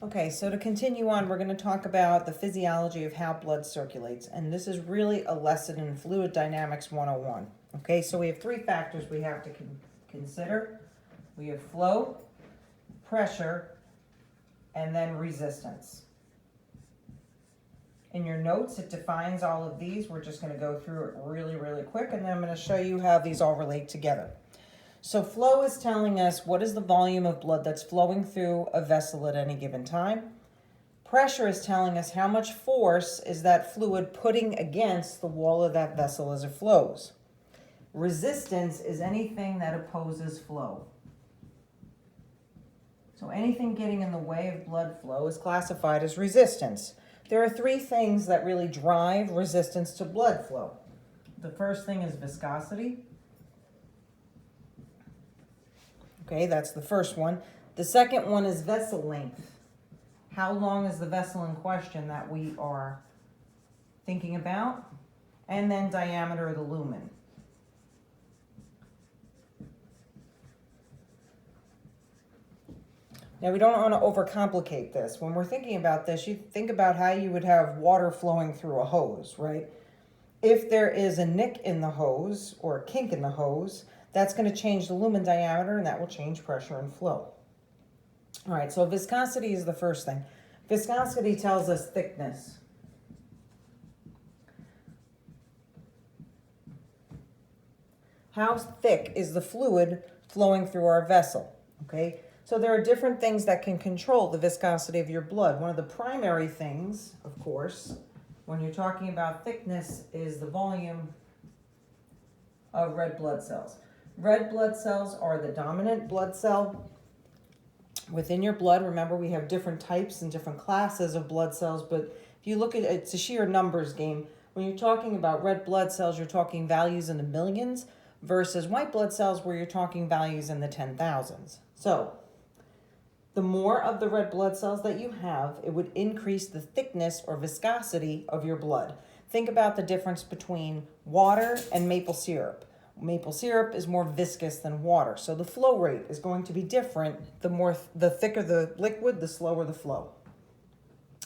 Okay, so to continue on, we're going to talk about the physiology of how blood circulates. And this is really a lesson in Fluid Dynamics 101. Okay, so we have three factors we have to consider. We have flow, pressure, and then resistance. In your notes, it defines all of these. We're just going to go through it really, really quick, and then I'm going to show you how these all relate together. So flow is telling us what is the volume of blood that's flowing through a vessel at any given time. Pressure is telling us how much force is that fluid putting against the wall of that vessel as it flows. Resistance is anything that opposes flow. So anything getting in the way of blood flow is classified as resistance. There are three things that really drive resistance to blood flow. The first thing is viscosity. Okay, that's the first one. The second one is vessel length. How long is the vessel in question that we are thinking about? And then diameter of the lumen. Now, we don't want to overcomplicate this. When we're thinking about this, you think about how you would have water flowing through a hose, right? If there is a nick in the hose or a kink in the hose, that's going to change the lumen diameter, and that will change pressure and flow. All right, so viscosity is the first thing. Viscosity tells us thickness. How thick is the fluid flowing through our vessel? Okay, so there are different things that can control the viscosity of your blood. One of the primary things, of course, when you're talking about thickness is the volume of red blood cells. Red blood cells are the dominant blood cell within your blood. Remember, we have different types and different classes of blood cells, but if you look at it, it's a sheer numbers game. When you're talking about red blood cells, you're talking values in the millions versus white blood cells where you're talking values in the 10,000s. So the more of the red blood cells that you have, it would increase the thickness or viscosity of your blood. Think about the difference between water and maple syrup. Maple syrup is more viscous than water, so the flow rate is going to be different. The thicker the liquid, the slower the flow.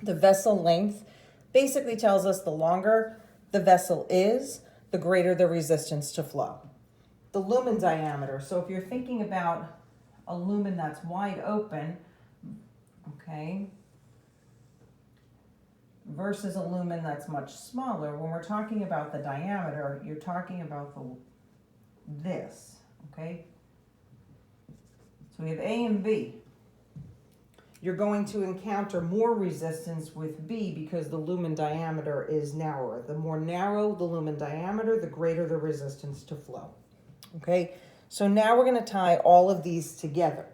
The vessel length basically tells us the longer the vessel is, the greater the resistance to flow. The lumen diameter, so if you're thinking about a lumen that's wide open, okay, versus a lumen that's much smaller, when we're talking about the diameter, you're talking about this, okay? So we have A and B. You're going to encounter more resistance with B because the lumen diameter is narrower. The more narrow the lumen diameter, the greater the resistance to flow, okay? So now we're going to tie all of these together.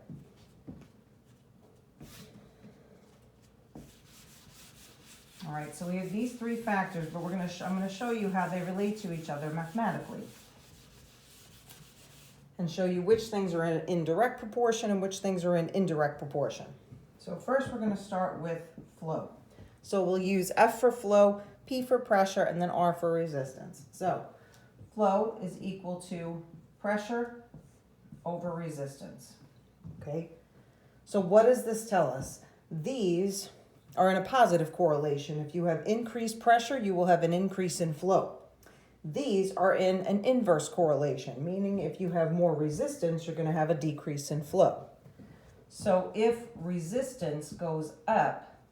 All right, so we have these three factors, but I'm going to show you how they relate to each other mathematically, and show you which things are in direct proportion and which things are in indirect proportion. So first we're going to start with flow. So we'll use F for flow, P for pressure, and then R for resistance. So flow is equal to pressure over resistance. Okay? So what does this tell us? These are in a positive correlation. If you have increased pressure, you will have an increase in flow. These are in an inverse correlation, meaning if you have more resistance, you're going to have a decrease in flow. So if resistance goes up,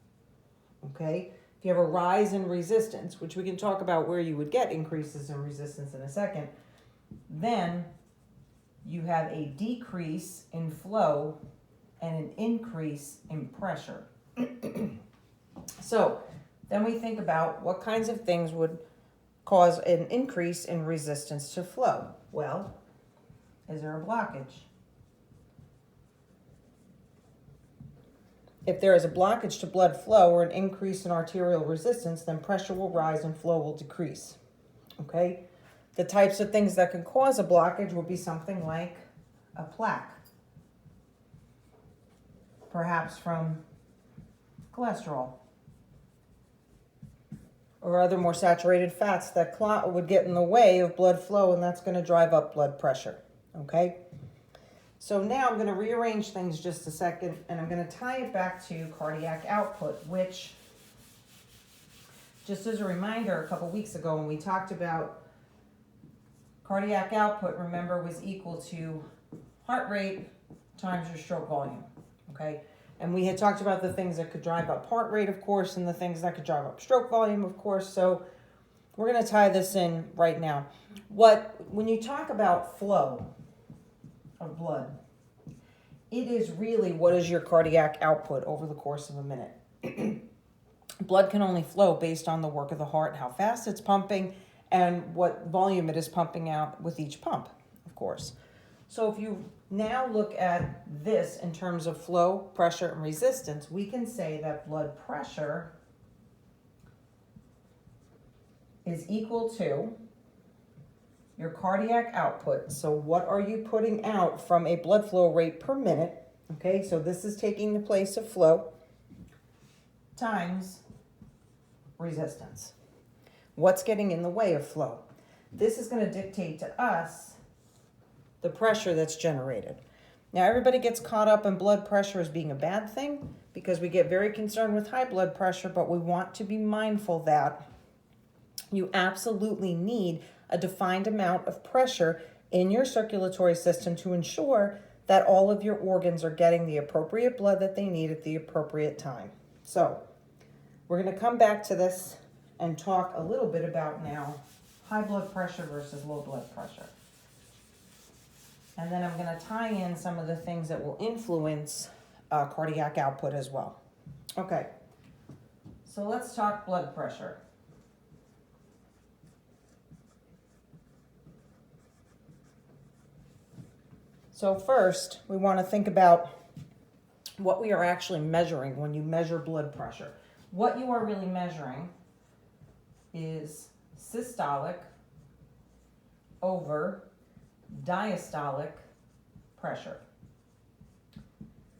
okay, if you have a rise in resistance, which we can talk about where you would get increases in resistance in a second, then you have a decrease in flow and an increase in pressure. So then we think about what kinds of things would cause an increase in resistance to flow. Well, is there a blockage? If there is a blockage to blood flow or an increase in arterial resistance, then pressure will rise and flow will decrease. Okay? The types of things that can cause a blockage will be something like a plaque, perhaps from cholesterol, or other more saturated fats that would get in the way of blood flow, and that's going to drive up blood pressure. Okay? So now I'm going to rearrange things just a second, and I'm going to tie it back to cardiac output, which, just as a reminder, a couple weeks ago when we talked about cardiac output, remember, was equal to heart rate times your stroke volume, okay? And we had talked about the things that could drive up heart rate, of course, and the things that could drive up stroke volume, of course. So we're going to tie this in right now. When you talk about flow of blood, it is really what is your cardiac output over the course of a minute. Blood can only flow based on the work of the heart, how fast it's pumping, and what volume it is pumping out with each pump, of course. So if you now look at this in terms of flow, pressure, and resistance, we can say that blood pressure is equal to your cardiac output. So what are you putting out from a blood flow rate per minute? Okay, so this is taking the place of flow times resistance. What's getting in the way of flow? This is going to dictate to us the pressure that's generated. Now, everybody gets caught up in blood pressure as being a bad thing because we get very concerned with high blood pressure, but we want to be mindful that you absolutely need a defined amount of pressure in your circulatory system to ensure that all of your organs are getting the appropriate blood that they need at the appropriate time. So we're going to come back to this and talk a little bit about now high blood pressure versus low blood pressure. And then I'm going to tie in some of the things that will influence cardiac output as well. Okay, so let's talk blood pressure. So first, we want to think about what we are actually measuring when you measure blood pressure. What you are really measuring is systolic over diastolic pressure.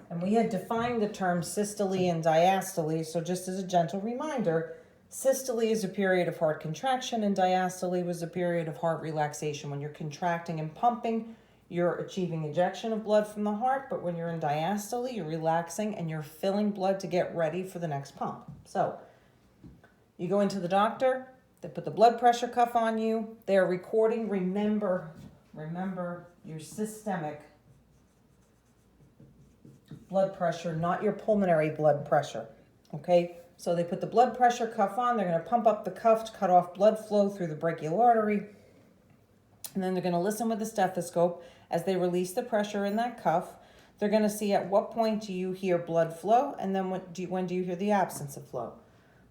And we had defined the terms systole and diastole, so just as a gentle reminder, systole is a period of heart contraction and diastole was a period of heart relaxation. When you're contracting and pumping, you're achieving ejection of blood from the heart, but when you're in diastole, you're relaxing and you're filling blood to get ready for the next pump. So you go into the doctor, they put the blood pressure cuff on you, they're recording, remember your systemic blood pressure, not your pulmonary blood pressure, okay? So they put the blood pressure cuff on, they're gonna pump up the cuff to cut off blood flow through the brachial artery, and then they're gonna listen with the stethoscope as they release the pressure in that cuff. They're gonna see at what point do you hear blood flow, and then when do you hear the absence of flow.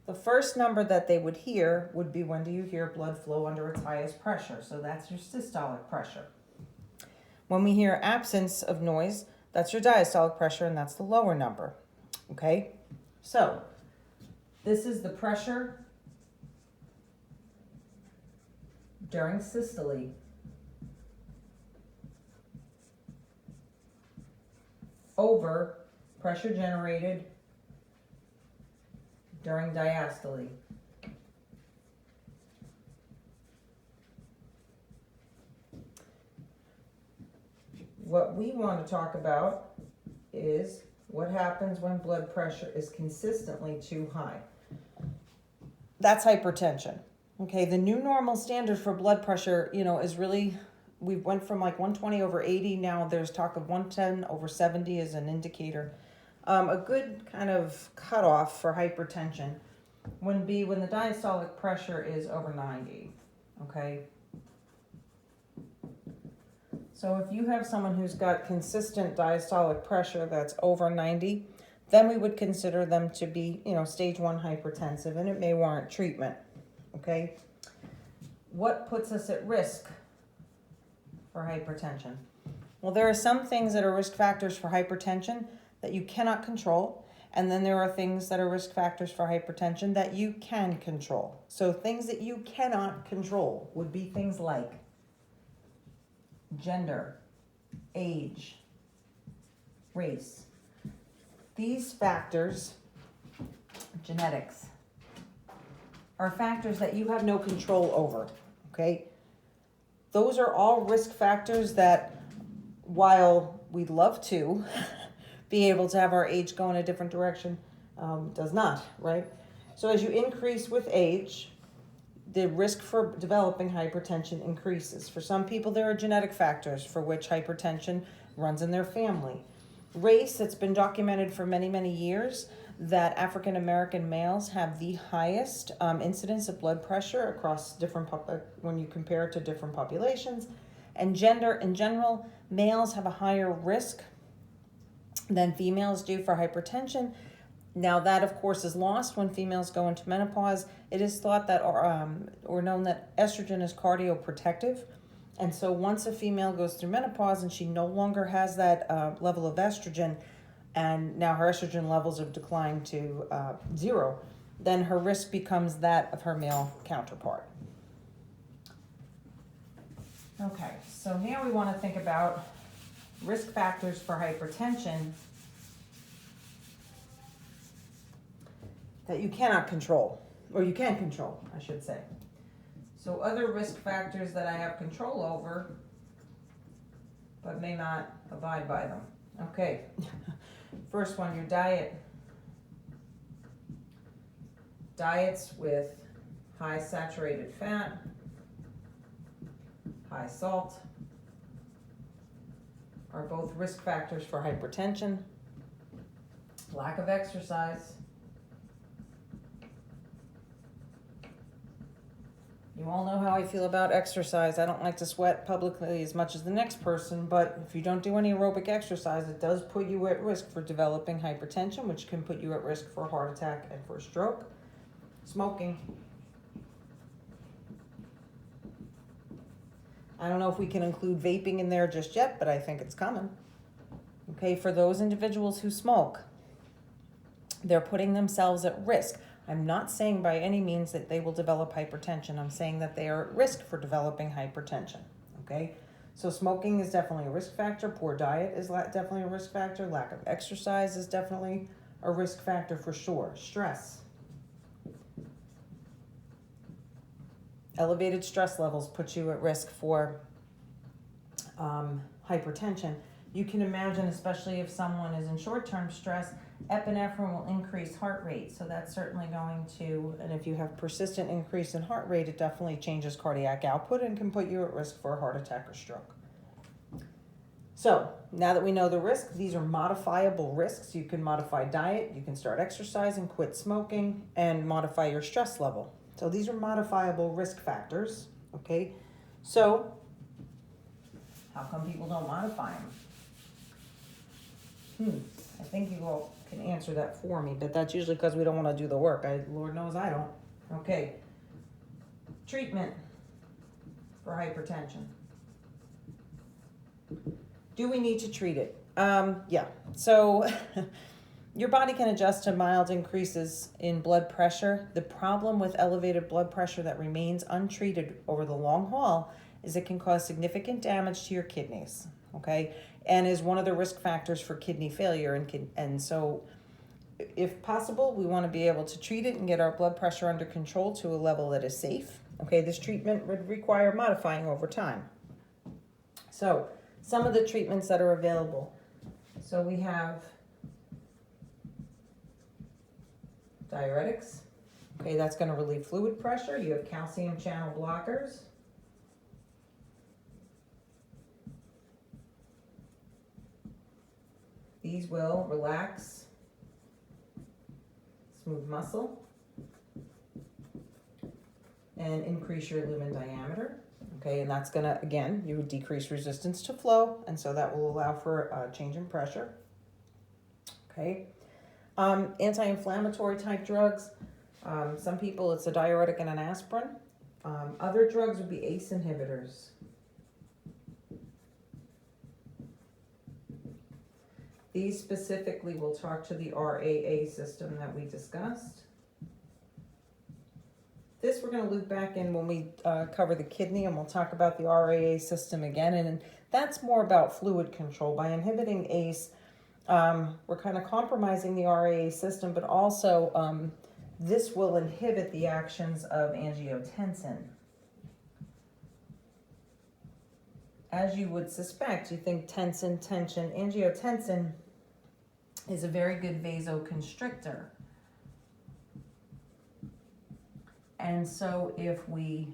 The first number that they would hear would be when do you hear blood flow under its highest pressure. So that's your systolic pressure. When we hear absence of noise, that's your diastolic pressure, and that's the lower number. Okay? So this is the pressure during systole over pressure generated during diastole. What we want to talk about is what happens when blood pressure is consistently too high. That's hypertension. Okay, the new normal standard for blood pressure, is really, we went from like 120 over 80, now there's talk of 110 over 70 as an indicator. A good kind of cutoff for hypertension would be when the diastolic pressure is over 90, okay? So if you have someone who's got consistent diastolic pressure that's over 90, then we would consider them to be, stage 1 hypertensive, and it may warrant treatment, okay? What puts us at risk for hypertension? Well, there are some things that are risk factors for hypertension that you cannot control, and then there are things that are risk factors for hypertension that you can control. So things that you cannot control would be things like gender, age, race. These factors, genetics, are factors that you have no control over, okay? Those are all risk factors that, while we'd love to be able to have our age go in a different direction, does not, right? So as you increase with age, the risk for developing hypertension increases. For some people, there are genetic factors for which hypertension runs in their family. Race, it's been documented for many, many years that African American males have the highest incidence of blood pressure across different, when you compare it to different populations. And gender, in general, males have a higher risk than females do for hypertension. Now that, of course, is lost when females go into menopause. It is thought that, or known that estrogen is cardioprotective. And so once a female goes through menopause and she no longer has that level of estrogen, and now her estrogen levels have declined to 0, then her risk becomes that of her male counterpart. Okay, so now we want to think about risk factors for hypertension that you cannot control, or you can control, I should say. So other risk factors that I have control over, but may not abide by them. Okay, first one, your diet. Diets with high saturated fat, high salt, are both risk factors for hypertension. Lack of exercise. You all know how I feel about exercise. I don't like to sweat publicly as much as the next person, but if you don't do any aerobic exercise, it does put you at risk for developing hypertension, which can put you at risk for a heart attack and for a stroke. Smoking. I don't know if we can include vaping in there just yet, but I think it's coming. Okay, for those individuals who smoke, they're putting themselves at risk. I'm not saying by any means that they will develop hypertension. I'm saying that they are at risk for developing hypertension, okay? So smoking is definitely a risk factor. Poor diet is definitely a risk factor. Lack of exercise is definitely a risk factor for sure. Stress. Elevated stress levels put you at risk for hypertension. You can imagine, especially if someone is in short-term stress, epinephrine will increase heart rate. So that's certainly going to, and if you have persistent increase in heart rate, it definitely changes cardiac output and can put you at risk for a heart attack or stroke. So now that we know the risk, these are modifiable risks. You can modify diet, you can start exercising, quit smoking, and modify your stress level. So these are modifiable risk factors, okay? So how come people don't modify them? I think you all can answer that for me, but that's usually because we don't want to do the work. Lord knows I don't. Okay. Treatment for hypertension. Do we need to treat it? Yeah. So your body can adjust to mild increases in blood pressure. The problem with elevated blood pressure that remains untreated over the long haul is it can cause significant damage to your kidneys, okay? And is one of the risk factors for kidney failure. And so if possible, we want to be able to treat it and get our blood pressure under control to a level that is safe. Okay, this treatment would require modifying over time. So some of the treatments that are available. So we have diuretics. Okay, that's going to relieve fluid pressure. You have calcium channel blockers. These will relax smooth muscle and increase your lumen diameter. Okay, and that's gonna, again, you would decrease resistance to flow, and so that will allow for a change in pressure. Okay, anti-inflammatory type drugs. Some people, it's a diuretic and an aspirin. Other drugs would be ACE inhibitors. These specifically will talk to the RAA system that we discussed. This we're going to loop back in when we cover the kidney, and we'll talk about the RAA system again. And that's more about fluid control. By inhibiting ACE, we're kind of compromising the RAA system, but also this will inhibit the actions of angiotensin. as you would suspect, you think tensin, tension. Angiotensin is a very good vasoconstrictor. And so if we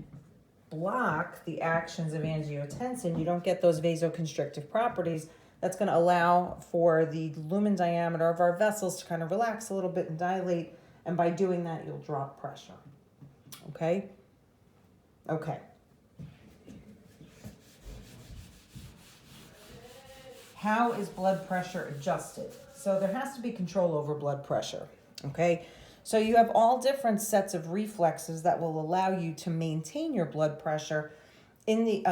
block the actions of angiotensin, you don't get those vasoconstrictive properties. That's going to allow for the lumen diameter of our vessels to kind of relax a little bit and dilate. And by doing that, you'll drop pressure. Okay? Okay. How is blood pressure adjusted? So there has to be control over blood pressure. Okay? So you have all different sets of reflexes that will allow you to maintain your blood pressure in the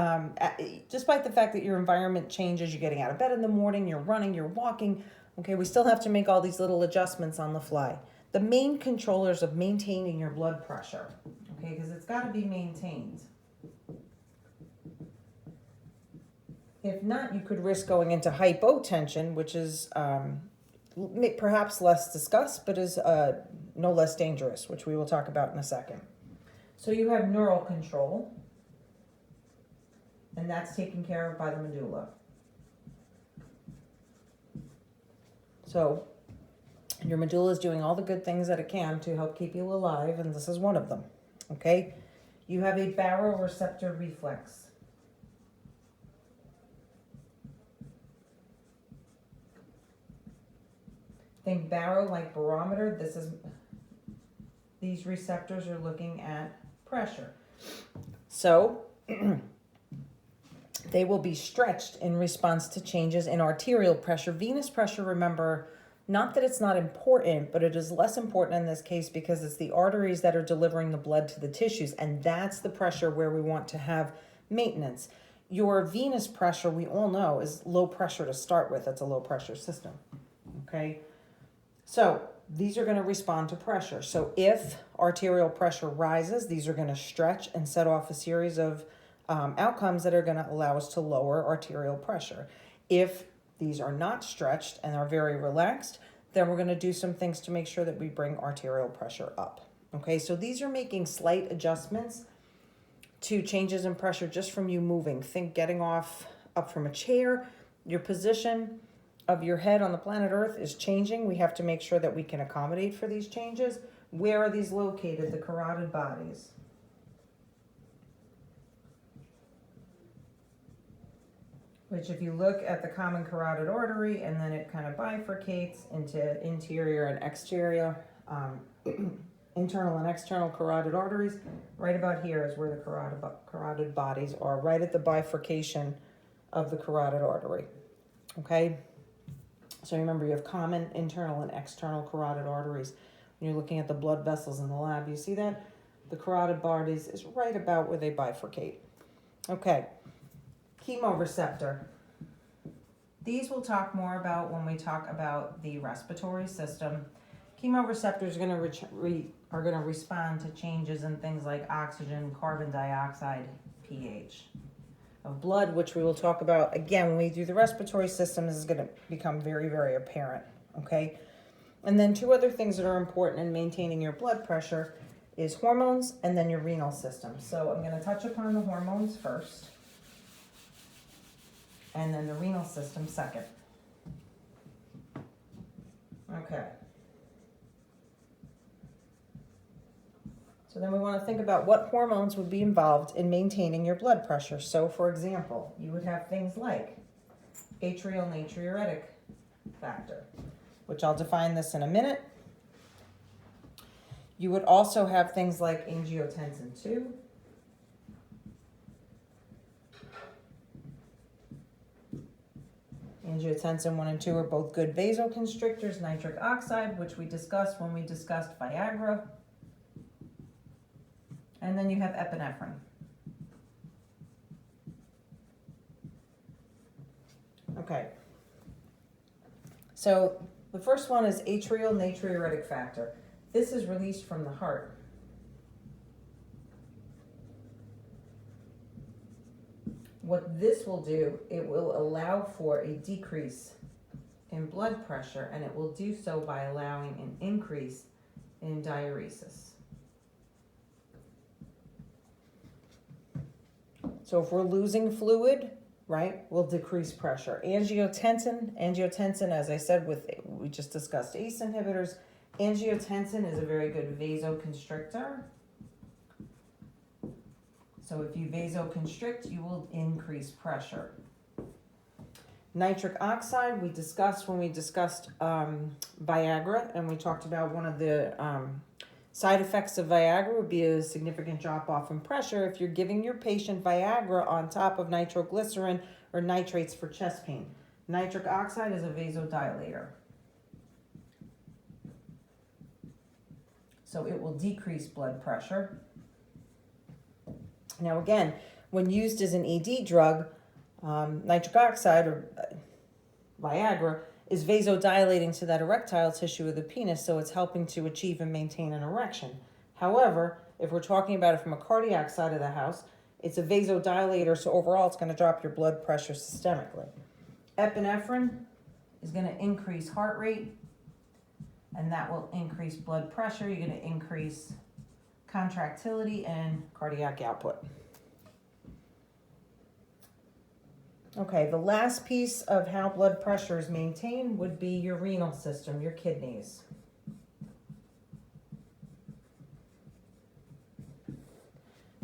despite the fact that your environment changes. You're getting out of bed in the morning, you're running, you're walking. Okay, we still have to make all these little adjustments on the fly. The main controllers of maintaining your blood pressure, okay, because it's got to be maintained. If not, you could risk going into hypotension, which is perhaps less discussed, but is no less dangerous, which we will talk about in a second. So you have neural control, and that's taken care of by the medulla. So your medulla is doing all the good things that it can to help keep you alive, and this is one of them, okay? You have a baroreceptor reflex. Think baro like barometer. These receptors are looking at pressure. So they will be stretched in response to changes in arterial pressure. Venous pressure, remember, not that it's not important, but it is less important in this case because it's the arteries that are delivering the blood to the tissues, and that's the pressure where we want to have maintenance. Your venous pressure, we all know, is low pressure to start with. It's a low pressure system, okay? So these are going to respond to pressure. So if arterial pressure rises, these are going to stretch and set off a series of outcomes that are going to allow us to lower arterial pressure. If these are not stretched and are very relaxed, then we're going to do some things to make sure that we bring arterial pressure up. Okay, so these are making slight adjustments to changes in pressure just from you moving. Think getting up from a chair, your position of your head on the planet Earth is changing. We have to make sure that we can accommodate for these changes. Where are these located? The carotid bodies. Which if you look at the common carotid artery and then it kind of bifurcates into interior and exterior, internal and external carotid arteries, right about here is where the carotid bodies are, right at the bifurcation of the carotid artery, okay? So remember, you have common internal and external carotid arteries. When you're looking at the blood vessels in the lab, you see that? The carotid bodies is right about where they bifurcate. Okay, chemoreceptor. These we'll talk more about when we talk about the respiratory system. Chemoreceptors are going to respond to changes in things like oxygen, carbon dioxide, pH of blood, which we will talk about again when we do the respiratory system. This is going to become very, very apparent, okay? And then two other things that are important in maintaining your blood pressure is hormones and then your renal system. So I'm going to touch upon the hormones first and then the renal system second. Okay. So then we want to think about what hormones would be involved in maintaining your blood pressure. So for example, you would have things like atrial natriuretic factor, which I'll define this in a minute. You would also have things like angiotensin 2. Angiotensin 1 and 2 are both good vasoconstrictors. Nitric oxide, which we discussed when we discussed Viagra. And then you have epinephrine. Okay. So the first one is atrial natriuretic factor. This is released from the heart. What this will do, it will allow for a decrease in blood pressure, and it will do so by allowing an increase in diuresis. So if we're losing fluid, right, will decrease pressure. Angiotensin, as I said, we just discussed ACE inhibitors. Angiotensin is a very good vasoconstrictor. So if you vasoconstrict, you will increase pressure. Nitric oxide, we discussed when we discussed Viagra, and we talked about one of the side effects of Viagra would be a significant drop off in pressure if you're giving your patient Viagra on top of nitroglycerin or nitrates for chest pain. Nitric oxide is a vasodilator. So it will decrease blood pressure. Now again, when used as an ED drug, nitric oxide or Viagra is vasodilating to that erectile tissue of the penis, so it's helping to achieve and maintain an erection. However, if we're talking about it from a cardiac side of the house, it's a vasodilator, so overall it's going to drop your blood pressure systemically. Epinephrine is going to increase heart rate, and that will increase blood pressure. You're going to increase contractility and cardiac output. Okay, the last piece of how blood pressure is maintained would be your renal system, your kidneys.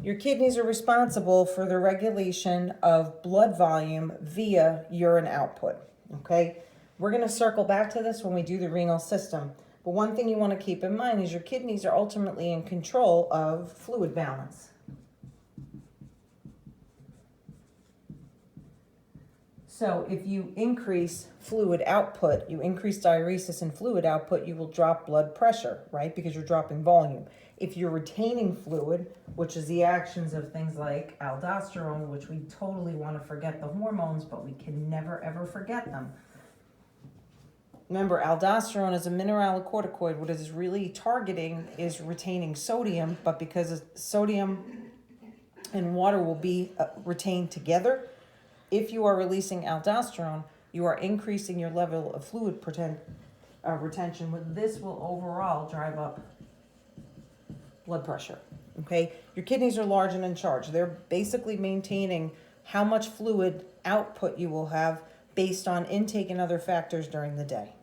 Your kidneys are responsible for the regulation of blood volume via urine output, okay? We're going to circle back to this when we do the renal system. But one thing you want to keep in mind is your kidneys are ultimately in control of fluid balance. So if you increase fluid output, you increase diuresis and fluid output, you will drop blood pressure, right? Because you're dropping volume. If you're retaining fluid, which is the actions of things like aldosterone, which we totally want to forget the hormones, but we can never ever forget them. Remember, aldosterone is a mineralocorticoid. What it is really targeting is retaining sodium, but because sodium and water will be retained together, if you are releasing aldosterone, you are increasing your level of fluid retention. This will overall drive up blood pressure, okay? Your kidneys are large and in charge. They're basically maintaining how much fluid output you will have based on intake and other factors during the day.